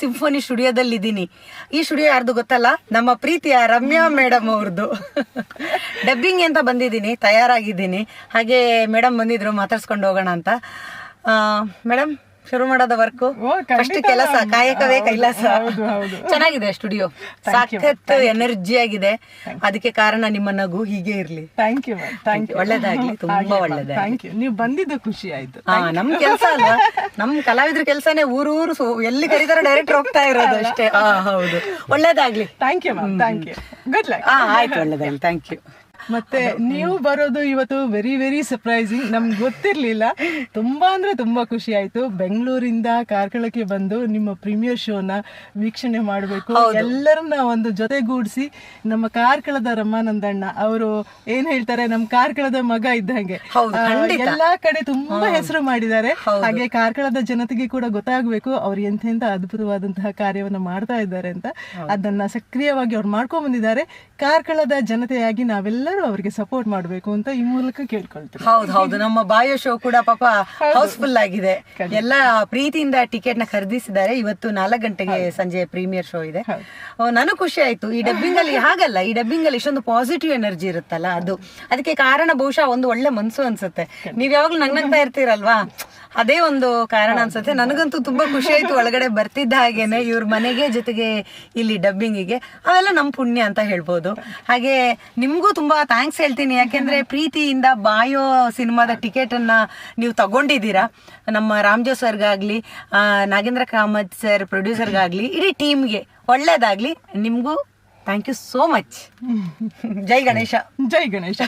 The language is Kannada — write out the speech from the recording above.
ಸಿಂಫೋನಿ ಸ್ಟುಡಿಯೋದಲ್ಲಿ ಇದ್ದೀನಿ. ಈ ಸ್ಟುಡಿಯೋ ಯಾರ್ದು ಗೊತ್ತಲ್ಲ, ನಮ್ಮ ಪ್ರೀತಿಯ ರಮ್ಯಾ ಮೇಡಮ್ ಅವ್ರದ್ದು. ಡಬ್ಬಿಂಗ್ ಅಂತ ಬಂದಿದ್ದೀನಿ, ತಯಾರಾಗಿದ್ದೀನಿ. ಹಾಗೆ ಮೇಡಮ್ ಬಂದಿದ್ರು, ಮಾತಾಡ್ಸ್ಕೊಂಡು ಹೋಗೋಣ ಅಂತ. ಮೇಡಮ್ ಶುರು ಮಾಡೋದ ವರ್ಕು, ಫಸ್ಟ್ ಕೆಲಸ, ಕಾಯಕವೇ ಕೈಲಾಸ. ಚೆನ್ನಾಗಿದೆ ಸ್ಟುಡಿಯೋ, ಸಾಕತ್ತು ಎನರ್ಜಿ ಆಗಿದೆ. ಅದಕ್ಕೆ ಕಾರಣ ನಿಮ್ಮ ನಗು ಹೀಗೆ ಇರ್ಲಿ. ಥ್ಯಾಂಕ್ ಯು, ಒಳ್ಳೇದಾಗ್ಲಿ, ತುಂಬಾ ಒಳ್ಳೇದಾಗ್ಲಿ. ನೀವು ಬಂದಿದ್ದು ಖುಷಿ ಆಯ್ತು. ನಮ್ ಕೆಲಸ ಅಲ್ವಾ, ನಮ್ ಕಲಾವಿದ್ರ ಕೆಲಸನೇ ಊರು ಎಲ್ಲಿ ಕರೀತಾರೋ ಡೈರೆಕ್ಟ್ ಹೋಗ್ತಾ ಇರೋದು ಅಷ್ಟೇ. ಹೌದು, ಒಳ್ಳೇದಾಗ್ಲಿ. Thank you ma'am, thank you, good luck. ಆಯ್ತು, ಒಳ್ಳೇದಾಗ್ಲಿ, ಥ್ಯಾಂಕ್ ಯು. ಮತ್ತೆ ನೀವು ಬರೋದು ಇವತ್ತು ವೆರಿ ವೆರಿ ಸರ್ಪ್ರೈಸಿಂಗ್, ನಮ್ಗೆ ಗೊತ್ತಿರ್ಲಿಲ್ಲ. ತುಂಬಾ ಅಂದ್ರೆ ತುಂಬಾ ಖುಷಿ ಆಯ್ತು. ಬೆಂಗಳೂರಿಂದ ಕಾರ್ಕಳಕ್ಕೆ ಬಂದು ನಿಮ್ಮ ಪ್ರೀಮಿಯರ್ ಶೋನ ವೀಕ್ಷಣೆ ಮಾಡಬೇಕು, ಎಲ್ಲರನ್ನ ಒಂದು ಜೊತೆಗೂಡಿಸಿ. ನಮ್ಮ ಕಾರ್ಕಳದ ರಮಾನಂದಣ್ಣ ಅವರು ಏನ್ ಹೇಳ್ತಾರೆ, ನಮ್ ಕಾರ್ಕಳದ ಮಗ ಇದ್ದಂಗೆ ಎಲ್ಲಾ ಕಡೆ ತುಂಬಾ ಹೆಸರು ಮಾಡಿದ್ದಾರೆ. ಹಾಗೆ ಕಾರ್ಕಳದ ಜನತೆಗೆ ಕೂಡ ಗೊತ್ತಾಗ್ಬೇಕು ಅವ್ರು ಎಂತೆಂತ ಅದ್ಭುತವಾದಂತಹ ಕಾರ್ಯವನ್ನ ಮಾಡ್ತಾ ಇದ್ದಾರೆ ಅಂತ. ಅದನ್ನ ಸಕ್ರಿಯವಾಗಿ ಅವ್ರು ಮಾಡ್ಕೊಂಡ್ ಬಂದಿದ್ದಾರೆ. ಕಾರ್ಕಳದ ಜನತೆಯಾಗಿ ನಾವೆಲ್ಲರೂ ಅವರಿಗೆ ಸಪೋರ್ಟ್ ಮಾಡಬೇಕು ಅಂತ ಈ ಮೂಲಕ ಕೇಳ್ಕೊಳ್ತೀವಿ. ಹೌದು, ನಮ್ಮ ಬಾಯೋ ಶೋ ಕೂಡ ಪಾಪ ಹೌಸ್ಫುಲ್ ಆಗಿದೆ. ಎಲ್ಲ ಪ್ರೀತಿಯಿಂದ ಟಿಕೆಟ್ ನ ಖರೀದಿಸಿದ್ದಾರೆ. ಇವತ್ತು 4 ಗಂಟೆಗೆ ಸಂಜೆ ಪ್ರೀಮಿಯರ್ ಶೋ ಇದೆ. ನನಗೂ ಖುಷಿ ಆಯ್ತು. ಈ ಡಬ್ಬಿಂಗ್ ಅಲ್ಲಿ ಹಾಗಲ್ಲ, ಈ ಡಬ್ಬಿಂಗ್ ಅಲ್ಲಿ ಇಷ್ಟೊಂದು ಪಾಸಿಟಿವ್ ಎನರ್ಜಿ ಇರುತ್ತಲ್ಲ, ಅದಕ್ಕೆ ಕಾರಣ ಬಹುಶಃ ಒಂದು ಒಳ್ಳೆ ಮನ್ಸು ಅನ್ಸುತ್ತೆ. ನೀವ್ ಯಾವಾಗ್ಲೂ ನಗ್ನಗ್ತಾ ಇರ್ತೀರಲ್ವಾ, ಅದೇ ಒಂದು ಕಾರಣ ಅನ್ಸುತ್ತೆ. ನನಗಂತೂ ತುಂಬಾ ಖುಷಿ ಆಯ್ತು. ಒಳಗಡೆ ಬರ್ತಿದ್ದ ಹಾಗೇನೆ ಇವ್ರ ಮನೆಗೆ, ಜೊತೆಗೆ ಇಲ್ಲಿ ಡಬ್ಬಿಂಗಿಗೆ, ಅವೆಲ್ಲ ನಮ್ ಪುಣ್ಯ ಅಂತ ಹೇಳ್ಬೋದು. ಹಾಗೆ ನಿಮ್ಗೂ ತುಂಬಾ ಥ್ಯಾಂಕ್ಸ್ ಹೇಳ್ತೀನಿ. ಯಾಕೆಂದ್ರೆ ಪ್ರೀತಿಯಿಂದ ಬಾಯೋ ಸಿನಿಮಾದ ಟಿಕೆಟ್ ಅನ್ನ ನೀವು ತಗೊಂಡಿದ್ದೀರಾ. ನಮ್ಮ ರಾಮ್ಜೋ ಸರ್ಗಾಗ್ಲಿ, ನಾಗೇಂದ್ರ ಕಾಮತ್ ಸರ್ ಪ್ರೊಡ್ಯೂಸರ್ಗಾಗ್ಲಿ, ಇಡೀ ಟೀಮ್ಗೆ ಒಳ್ಳೇದಾಗ್ಲಿ. ನಿಮ್ಗೂ ಥ್ಯಾಂಕ್ ಯು ಸೋ ಮಚ್. ಜೈ ಗಣೇಶ. ಜೈ ಗಣೇಶ.